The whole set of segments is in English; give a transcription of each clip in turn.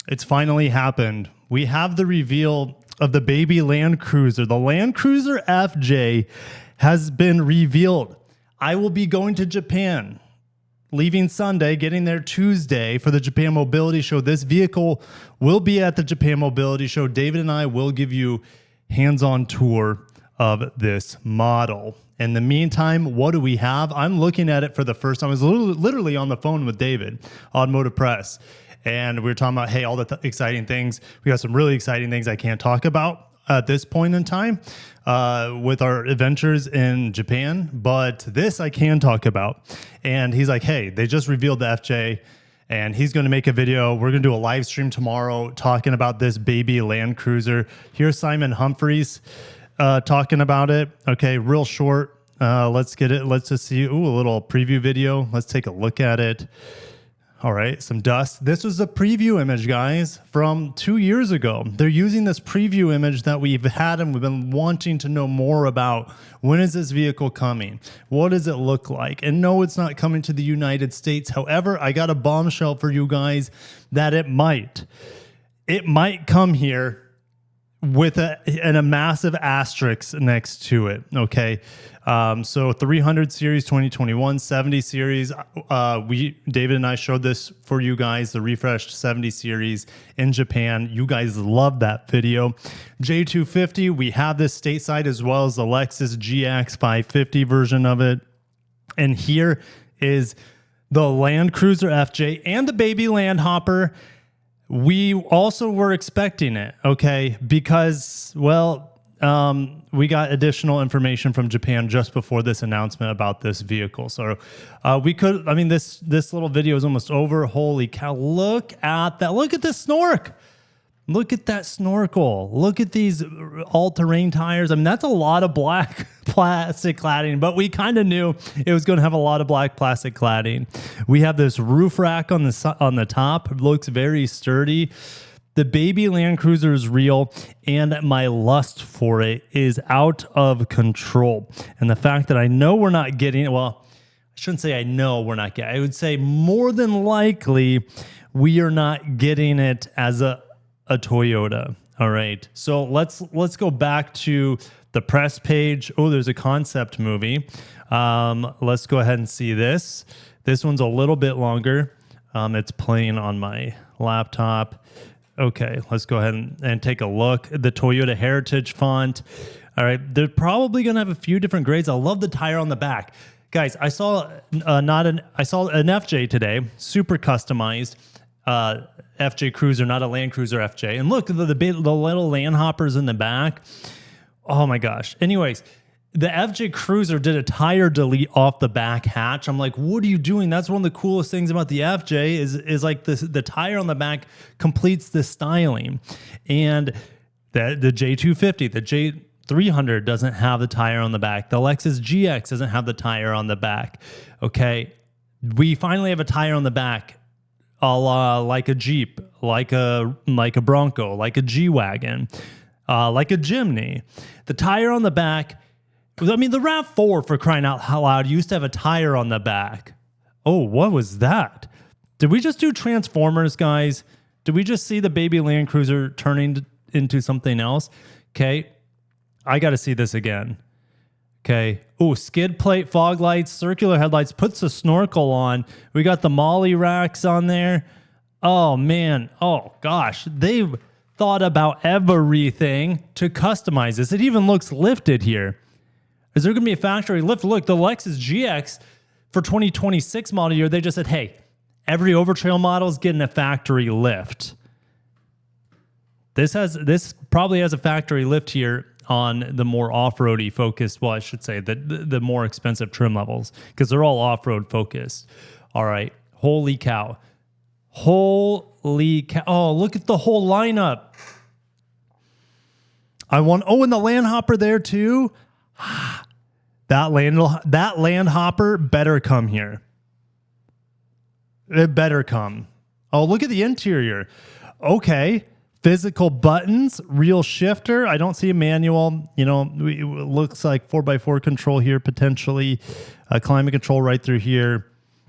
It's finally happened. We have the reveal of the baby Land Cruiser. The Land Cruiser FJ has been revealed. I will be going to Japan, leaving Sunday, getting there Tuesday for the Japan Mobility Show. This vehicle will be at the Japan Mobility Show. David and I will give you hands-on tour of this model. In the meantime, what do we have? I'm looking at it for the first time. I was literally on the phone with David, Automotive Press, and we were talking about, hey, all the exciting things. We got some really exciting things I can't talk about at this point in time with our adventures in Japan, but this I can talk about. And he's like, hey, they just revealed the FJ, and he's going to make a video. We're going to do a live stream tomorrow talking about this baby Land Cruiser. Here's Simon Humphreys talking about it. Okay, real short. Let's get it. Let's just see. Ooh, a little preview video. Let's take a look at it. All right, some dust. This was a preview image, guys, from 2 years ago. They're using this preview image that we've had and we've been wanting to know more about. When is this vehicle coming? What does it look like? And no, it's not coming to the United States. However, I got a bombshell for you guys that it might. It might come here with a massive asterisk next to it, okay? So 300 series 2021, 70 series. David and I showed this for you guys, the refreshed 70 series in Japan. You guys love that video. J250, we have this stateside as well as the Lexus GX 550 version of it. And here is the Land Cruiser FJ and the baby Land Hopper. We also were expecting it, okay, because, well, we got additional information from Japan just before this announcement about this vehicle. So we could, I mean, this little video is almost over. Holy cow, look at that. Look at this snork. Look at that snorkel. Look at these all-terrain tires. I mean, that's a lot of black plastic cladding, but we kind of knew it was going to have a lot of black plastic cladding. We have this roof rack on the top. It looks very sturdy. The baby Land Cruiser is real, and my lust for it is out of control. And the fact that I know we're not getting it, well, I shouldn't say I know we're not getting it. I would say more than likely we are not getting it as a Toyota. All right. So let's go back to the press page. Oh, there's a concept movie. Let's go ahead and see this. This one's a little bit longer. It's playing on my laptop. Okay, let's go ahead and take a look. The Toyota Heritage font. All right. They're probably going to have a few different grades. I love the tire on the back. Guys, I saw an FJ today, super customized. FJ Cruiser, not a Land Cruiser FJ. And look, the little land hoppers in the back. Oh my gosh. Anyways, the FJ Cruiser did a tire delete off the back hatch. I'm like, what are you doing? That's one of the coolest things about the FJ is like the tire on the back completes the styling. And the J250, the J300 doesn't have the tire on the back. The Lexus GX doesn't have the tire on the back. Okay. We finally have a tire on the back. Like a Jeep, like a Bronco, like a G-Wagon, like a Jimny. The tire on the back, I mean, the RAV4, for crying out loud, used to have a tire on the back. Oh, what was that? Did we just do Transformers, guys? Did we just see the baby Land Cruiser turning into something else? Okay, I got to see this again. Okay. Oh, skid plate, fog lights, circular headlights, puts a snorkel on. We got the molly racks on there. Oh, man. Oh, gosh. They've thought about everything to customize this. It even looks lifted here. Is there going to be a factory lift? Look, the Lexus GX for 2026 model year, they just said, hey, every Overtrail model is getting a factory lift. This probably has a factory lift here on the more off-roady focused, well, I should say the more expensive trim levels, because they're all off-road focused. All right. Holy cow. Holy cow. Oh, look at the whole lineup. And the Land Hopper there too. That Land Hopper better come here. It better come. Oh, look at the interior. Okay. Physical buttons, real shifter. I don't see a manual. You know, it looks like 4x4 control here, potentially. Climate control right through here.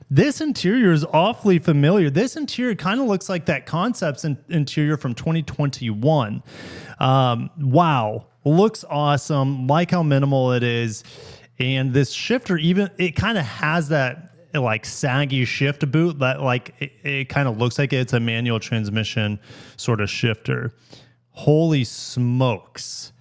This interior is awfully familiar. This interior kind of looks like that Concepts interior from 2021. Wow. Looks awesome. Like how minimal it is. And this shifter, even it kind of has that like saggy shift boot that like it kind of looks like it's a manual transmission sort of shifter. Holy smokes.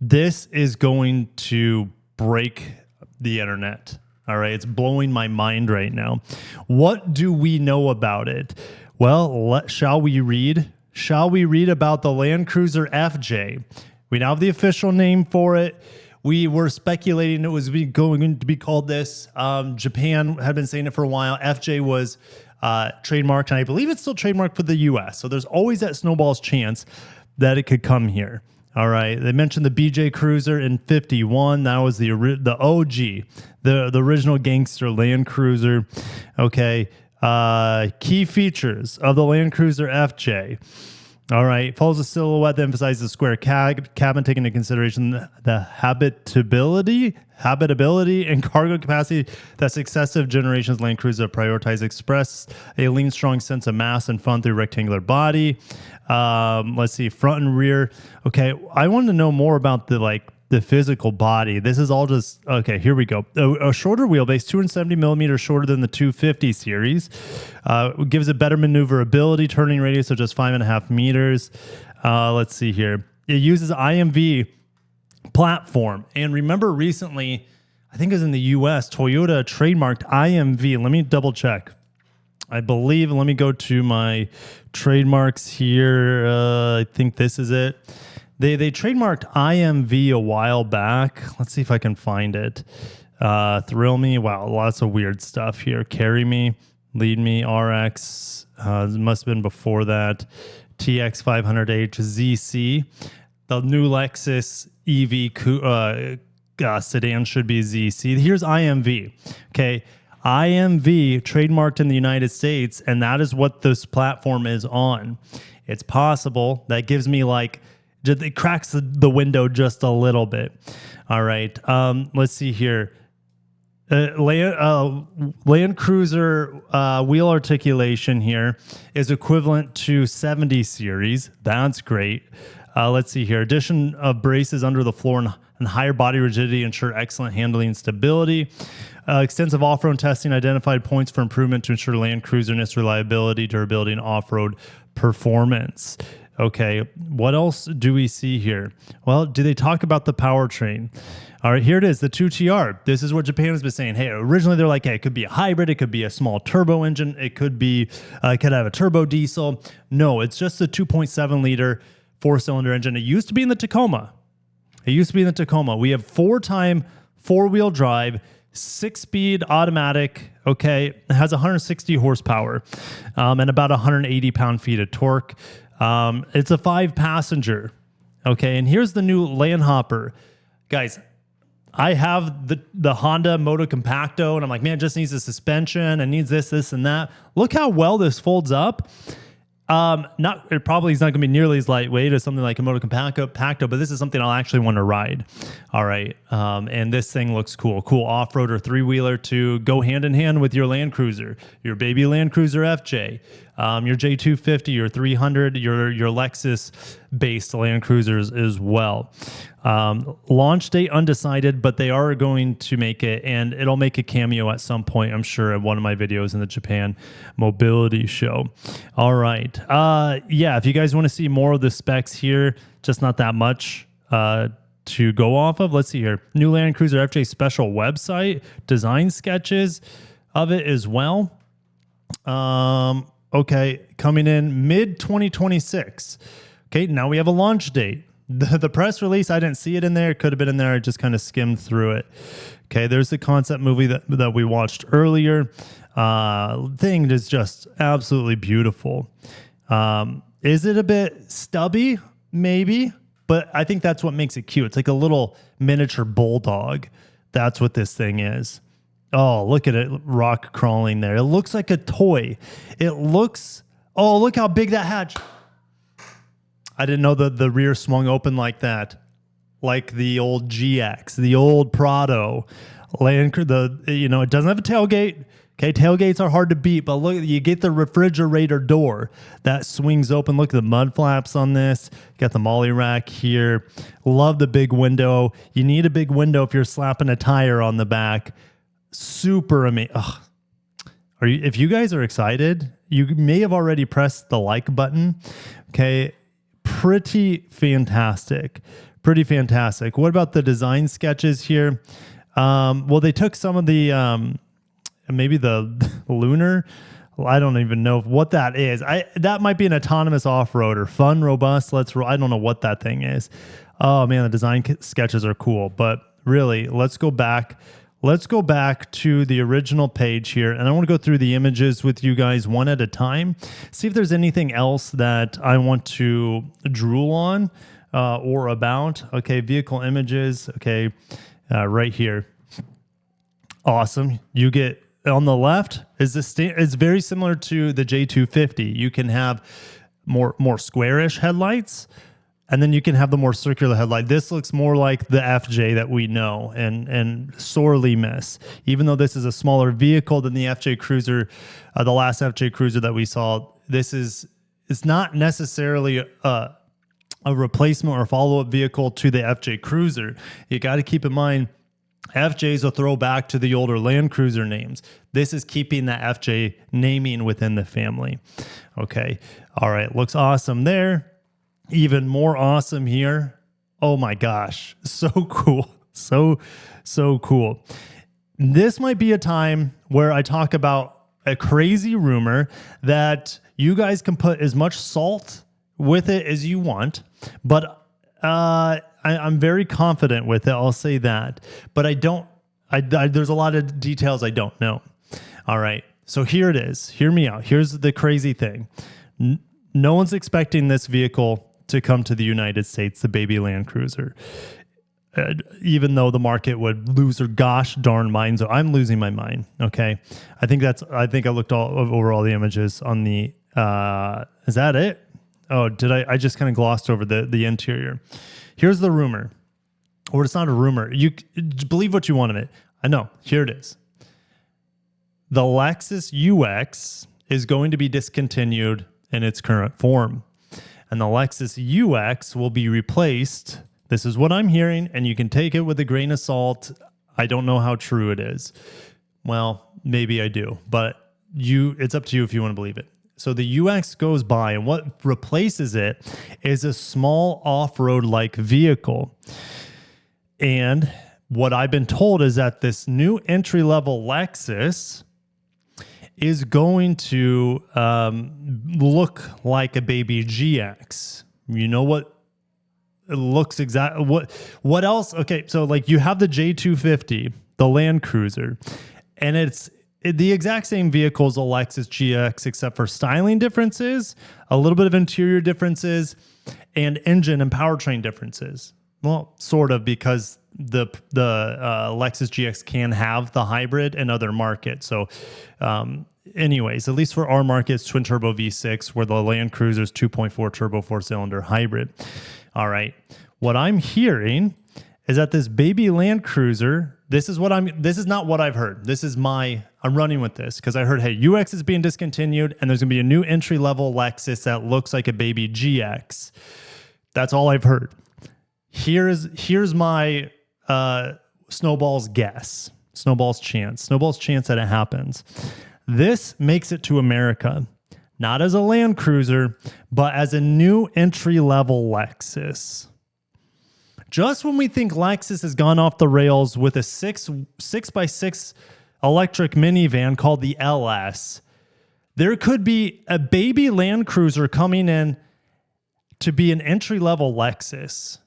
This is going to break the internet. All right. It's blowing my mind right now. What do we know about it? Well, shall we read? Shall we read about the Land Cruiser FJ? We now have the official name for it. We were speculating it was going to be called this. Japan had been saying it for a while. FJ was trademarked, and I believe it's still trademarked for the US. So there's always that snowball's chance that it could come here. All right. They mentioned the BJ Cruiser in 51. That was the OG, the original gangster Land Cruiser. Okay. Key features of the Land Cruiser FJ. All right. Follows a silhouette that emphasizes the square cabin, taking into consideration the habitability and cargo capacity that successive generations Land Cruiser prioritize. Express a lean, strong sense of mass and fun through rectangular body. Let's see, front and rear. Okay, I wanted to know more about the physical body. This is all just, okay, here we go. A shorter wheelbase, 270 millimeters shorter than the 250 series. Gives it better maneuverability, turning radius of just 5.5 meters. Let's see here. It uses IMV platform. And remember recently, I think it was in the US, Toyota trademarked IMV. Let me double check. I believe, let me go to my trademarks here. I think this is it. They trademarked IMV a while back. Let's see if I can find it. Thrill Me. Wow, lots of weird stuff here. Carry Me, Lead Me, RX. It must have been before that. TX 500H, ZC. The new Lexus EV sedan should be ZC. Here's IMV. Okay. IMV trademarked in the United States, and that is what this platform is on. It's possible. That gives me it cracks the window just a little bit. All right. Let's see here. Land Cruiser wheel articulation here is equivalent to 70 series. That's great. Let's see here. Addition of braces under the floor and higher body rigidity ensure excellent handling and stability. Extensive off-road testing identified points for improvement to ensure Land Cruiserness, reliability, durability, and off-road performance. Okay, what else do we see here? Well, do they talk about the powertrain? All right, here it is, the 2TR. This is what Japan has been saying. Hey, originally they're like, hey, it could be a hybrid, it could be a small turbo engine, it could be, it could have a turbo diesel. No, it's just a 2.7 liter four-cylinder engine. It used to be in the Tacoma. We have 4-time four-wheel drive, 6-speed automatic. Okay, it has 160 horsepower and about 180 pound-feet of torque. It's a 5-passenger. Okay, and here's the new Landhopper. Guys, I have the Honda Moto Compacto, and I'm like, man, it just needs a suspension and needs this, and that. Look how well this folds up. It probably is not going to be nearly as lightweight as something like a Moto Compacto, but this is something I'll actually want to ride. All right. And this thing looks cool. Cool off-roader 3-wheeler to go hand in hand with your Land Cruiser, your baby Land Cruiser FJ, your J250, your 300, your Lexus-based Land Cruisers as well. Launch date undecided, but they are going to make it, and it'll make a cameo at some point, I'm sure, in one of my videos in the Japan Mobility Show. All right. Yeah, if you guys want to see more of the specs here, just not that much to go off of. Let's see here. New Land Cruiser FJ special website, design sketches of it as well. Okay, coming in mid-2026. Okay, now we have a launch date. The press release, I didn't see it in there. It could have been in there. I just kind of skimmed through it. Okay, there's the concept movie that we watched earlier. Thing is just absolutely beautiful. Is it a bit stubby? Maybe. But I think that's what makes it cute. It's like a little miniature bulldog. That's what this thing is. Oh, look at it rock crawling there. It looks like a toy. Oh, look how big that hatch. I didn't know that the rear swung open like that. Like the old GX, the old Prado. It doesn't have a tailgate. Okay, tailgates are hard to beat, but look, you get the refrigerator door that swings open. Look at the mud flaps on this. Got the molly rack here. Love the big window. You need a big window if you're slapping a tire on the back. Super amazing. If you guys are excited, you may have already pressed the like button. Okay, pretty fantastic. Pretty fantastic. What about the design sketches here? Well, they took some of the maybe the lunar. I don't even know what that is. That might be an autonomous off-roader. Fun, robust. I don't know what that thing is. Oh man, the design sketches are cool. But really, let's go back. Let's go back to the original page here, and I want to go through the images with you guys one at a time. See if there's anything else that I want to drool on or about. Okay, vehicle images. Okay, right here. Awesome. You get on the left is it's very similar to the J250. You can have more squarish headlights, and then you can have the more circular headlight. This looks more like the FJ that we know and sorely miss. Even though this is a smaller vehicle than the FJ Cruiser, the last FJ Cruiser that we saw, it's not necessarily a replacement or follow-up vehicle to the FJ Cruiser. You got to keep in mind, FJ's a throwback to the older Land Cruiser names. This is keeping that FJ naming within the family. Okay. All right. Looks awesome there. Even more awesome here. Oh my gosh. So cool. So cool. This might be a time where I talk about a crazy rumor that you guys can put as much salt with it as you want, but I'm very confident with it. I'll say that, but there's a lot of details I don't know. All right. So here it is. Hear me out. Here's the crazy thing. No one's expecting this vehicle to come to the United States, the baby Land Cruiser, even though the market would lose their gosh darn minds. So I'm losing my mind. Okay. I think I looked over all the images on the, is that it? Oh, I just kind of glossed over the interior. Here's the rumor, or it's not a rumor. You believe what you want of it. I know. Here it is. The Lexus UX is going to be discontinued in its current form, and the Lexus UX will be replaced. This is what I'm hearing, and you can take it with a grain of salt. I don't know how true it is. Well, maybe I do, but it's up to you if you want to believe it. So the UX goes by, and what replaces it is a small off-road-like vehicle. And what I've been told is that this new entry-level Lexus is going to look like a baby GX. You know what? It looks exactly what else? Okay, so like you have the J250, the Land Cruiser, and it's the exact same vehicle as the Lexus GX, except for styling differences, a little bit of interior differences, and engine and powertrain differences. Well, sort of, because the Lexus GX can have the hybrid in other markets. So anyways, at least for our markets, twin turbo V6, where the Land Cruiser is 2.4 turbo 4-cylinder hybrid. All right. What I'm hearing is that this baby Land Cruiser, this is not what I've heard. I'm running with this because I heard, hey, UX is being discontinued and there's going to be a new entry-level Lexus that looks like a baby GX. That's all I've heard. Here's my snowball's guess, snowball's chance that it happens. This makes it to America, not as a Land Cruiser, but as a new entry-level Lexus. Just when we think Lexus has gone off the rails with a 6x6 electric minivan called the LS, there could be a baby Land Cruiser coming in to be an entry-level Lexus.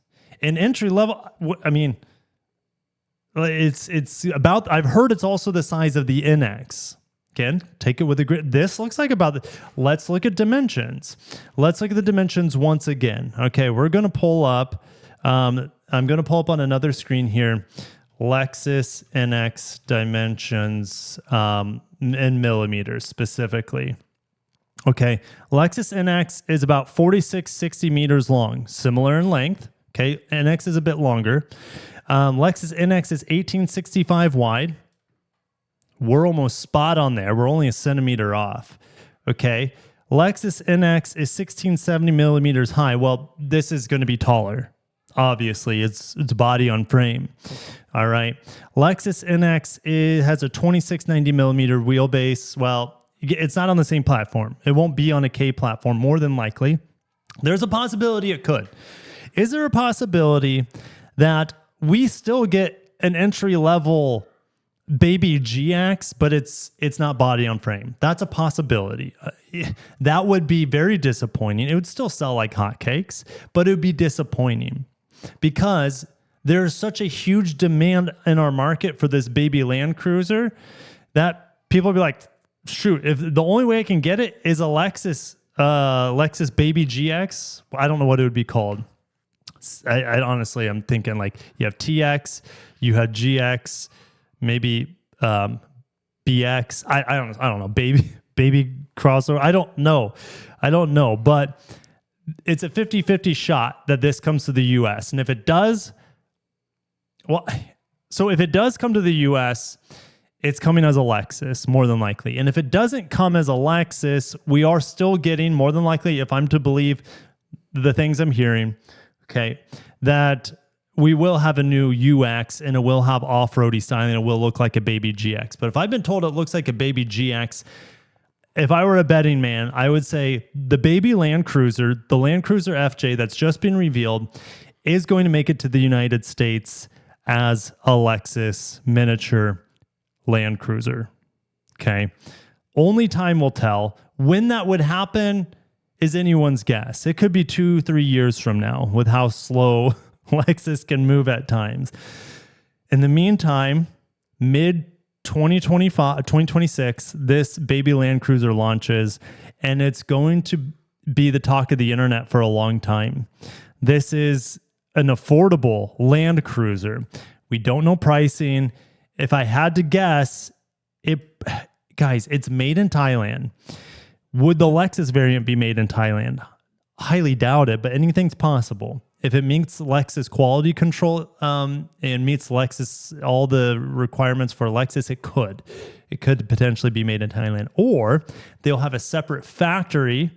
An entry-level, I mean, it's about, I've heard it's also the size of the NX. Again, take it with a grid. This looks like let's look at dimensions. Let's look at the dimensions once again. Okay, we're going to pull up. I'm going to pull up on another screen here, Lexus NX dimensions in millimeters specifically. Okay, Lexus NX is about 4660 meters long, similar in length. Okay, NX is a bit longer. Lexus NX is 1865 wide. we're almost spot on there. We're only a centimeter off. Okay. Lexus NX is 1670 millimeters high. Well, this is going to be taller. Obviously, it's body on frame. All right. Lexus NX has a 2690 millimeter wheelbase. Well, it's not on the same platform. It won't be on a K platform, more than likely. There's a possibility it could. Is there a possibility that we still get an entry-level baby GX, but it's not body on frame? That's a possibility. That would be very disappointing. It would still sell like hotcakes, but it would be disappointing because there's such a huge demand in our market for this baby Land Cruiser that people will be like, shoot, if the only way I can get it is a Lexus baby GX, I don't know what it would be called. I honestly, I'm thinking like you have TX, you have GX, maybe BX. I don't know. Baby crossover. I don't know. But it's a 50-50 shot that this comes to the US. And if it does, if it does come to the US, it's coming as a Lexus, more than likely. And if it doesn't come as a Lexus, we are still getting, more than likely, if I'm to believe the things I'm hearing, okay, that we will have a new UX and it will have off-roady styling and it will look like a baby GX. But if I've been told it looks like a baby GX, if I were a betting man, I would say the baby Land Cruiser, the Land Cruiser FJ that's just been revealed, is going to make it to the United States as a Lexus miniature Land Cruiser. Okay. Only time will tell. When that would happen is anyone's guess. It could be 2-3 years from now with how slow Lexus can move at times. In the meantime, mid 2026, this baby Land Cruiser launches, and it's going to be the talk of the internet for a long time. This is an affordable Land Cruiser. We don't know pricing. If I had to guess, guys, it's made in Thailand. Would the Lexus variant be made in Thailand? Highly doubt it, but anything's possible. If it meets Lexus quality control and meets Lexus, all the requirements for Lexus, it could. It could potentially be made in Thailand. Or they'll have a separate factory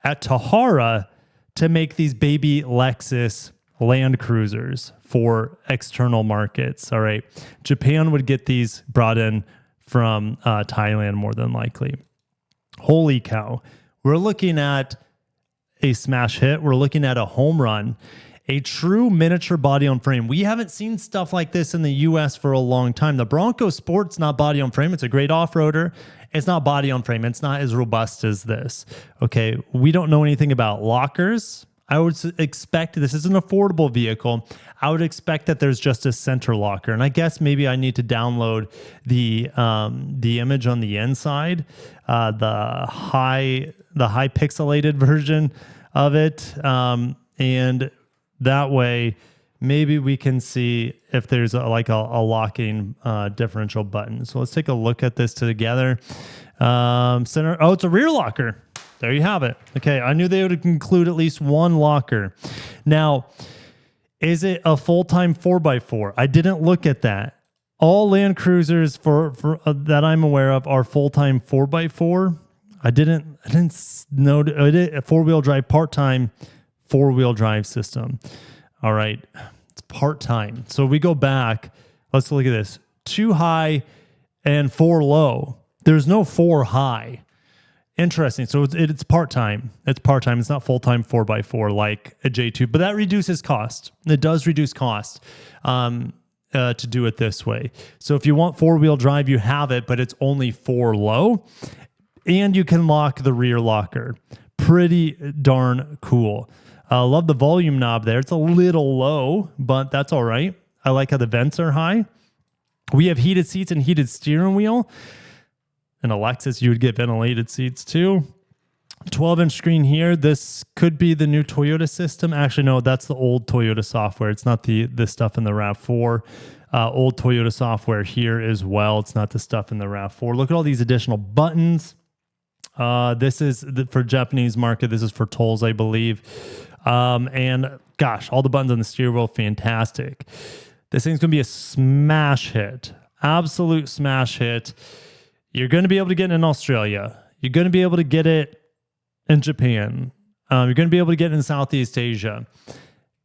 at Tahara to make these baby Lexus Land Cruisers for external markets. All right. Japan would get these brought in from Thailand more than likely. Holy cow. We're looking at a smash hit. We're looking at a home run, a true miniature body on frame. We haven't seen stuff like this in the US for a long time. The Bronco Sport's not body on frame. It's a great off-roader. It's not body on frame. It's not as robust as this. Okay. We don't know anything about lockers. I would expect, this is an affordable vehicle, I would expect that there's just a center locker. And I guess maybe I need to download the image on the inside, the high pixelated version of it. And that way, maybe we can see if there's a locking differential button. So let's take a look at this together. Center. Oh, it's a rear locker. There you have it. Okay, I knew they would include at least one locker. Now, is it a full-time 4x4? I didn't look at that. All Land Cruisers for that I'm aware of are full-time 4x4. I didn't know a four-wheel drive part-time four-wheel drive system. All right, it's part-time. So we go back. Let's look at this. 2 high and 4 low. There's no 4 high. Interesting. So it's part-time. It's part-time. It's not full-time 4x4 like a J2, but that reduces cost. It does reduce cost to do it this way. So if you want 4-wheel drive, you have it, but it's only 4 low, and you can lock the rear locker. Pretty darn cool. Love the volume knob there. It's a little low, but that's all right. I like how the vents are high. We have heated seats and heated steering wheel. In a Lexus, you would get ventilated seats too. 12-inch screen here. This could be the new Toyota system. Actually, no, that's the old Toyota software. It's not the stuff in the RAV4. Old Toyota software here as well. It's not the stuff in the RAV4. Look at all these additional buttons. This is for Japanese market. This is for tolls, I believe. And gosh, all the buttons on the steering wheel, fantastic. This thing's going to be a smash hit. Absolute smash hit. You're going to be able to get it in Australia. You're going to be able to get it in Japan. You're going to be able to get it in Southeast Asia.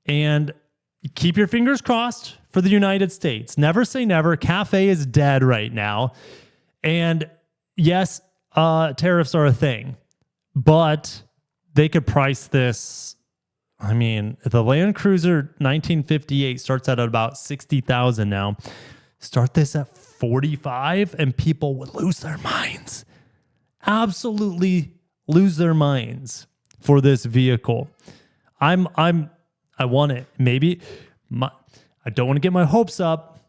And keep your fingers crossed for the United States. Never say never. Cafe is dead right now. And yes, tariffs are a thing, but they could price this. I mean, the Land Cruiser 1958 starts at about 60,000 now. Start this at 45 and people would lose their minds. Absolutely lose their minds for this vehicle. I want it. Maybe I don't want to get my hopes up,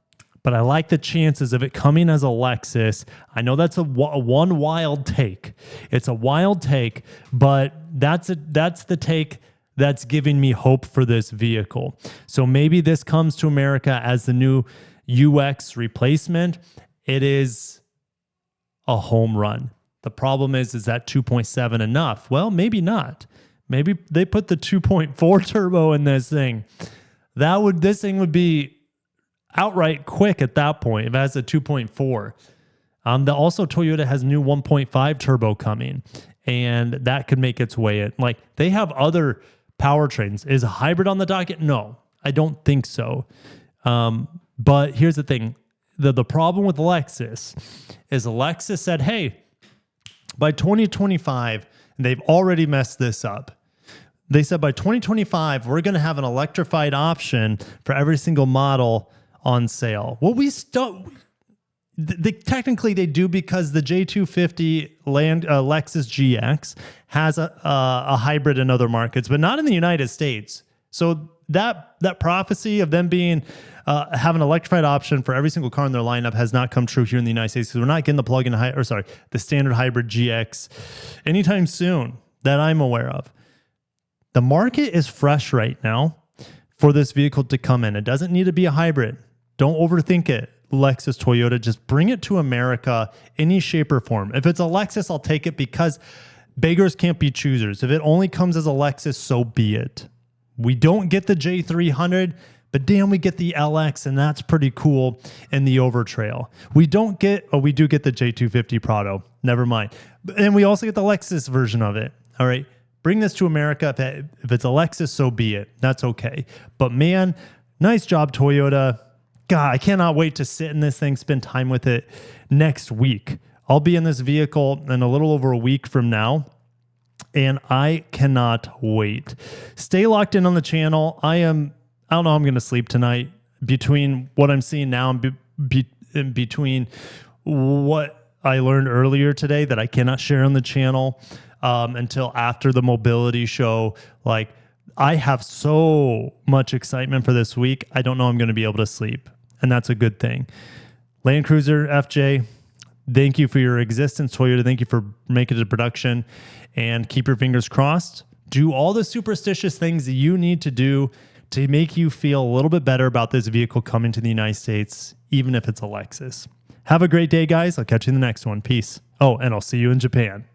but I like the chances of it coming as a Lexus. I know that's a one wild take. It's a wild take, but that's the take that's giving me hope for this vehicle. So maybe this comes to America as the new UX replacement. It is a home run. The problem is that 2.7 enough? Well, maybe not. Maybe they put the 2.4 turbo in this thing. This thing would be outright quick at that point if it has a 2.4. Also, Toyota has new 1.5 turbo coming, and that could make its way in. Like, they have other powertrains. Is a hybrid on the docket? No, I don't think so. But here's the thing. The problem with Lexus is Lexus said, hey, by 2025, and they've already messed this up. They said by 2025, we're going to have an electrified option for every single model on sale. Well, technically they do because the J250 Lexus GX has a hybrid in other markets, but not in the United States. So that prophecy of them being have an electrified option for every single car in their lineup has not come true here in the United States, because we're not getting the standard hybrid GX anytime soon that I'm aware of. The market is fresh right now for this vehicle to come in. It doesn't need to be a hybrid. Don't overthink it, Lexus, Toyota. Just bring it to America any shape or form. If it's a Lexus, I'll take it, because beggars can't be choosers. If it only comes as a Lexus, so be it. We don't get the J300, but damn, we get the LX, and that's pretty cool in the Overtrail. We do get the J250 Prado. Never mind. And we also get the Lexus version of it. All right. Bring this to America. If it's a Lexus, so be it. That's okay. But man, nice job, Toyota. God, I cannot wait to sit in this thing, spend time with it next week. I'll be in this vehicle in a little over a week from now, and I cannot wait. Stay locked in on the channel. I don't know how I'm going to sleep tonight between what I'm seeing now and between what I learned earlier today that I cannot share on the channel until after the mobility show. Like, I have so much excitement for this week. I don't know I'm going to be able to sleep, and that's a good thing. Land Cruiser FJ, thank you for your existence. Toyota, thank you for making it to production, and keep your fingers crossed. Do all the superstitious things that you need to do to make you feel a little bit better about this vehicle coming to the United States, even if it's a Lexus. Have a great day, guys. I'll catch you in the next one. Peace. Oh, and I'll see you in Japan.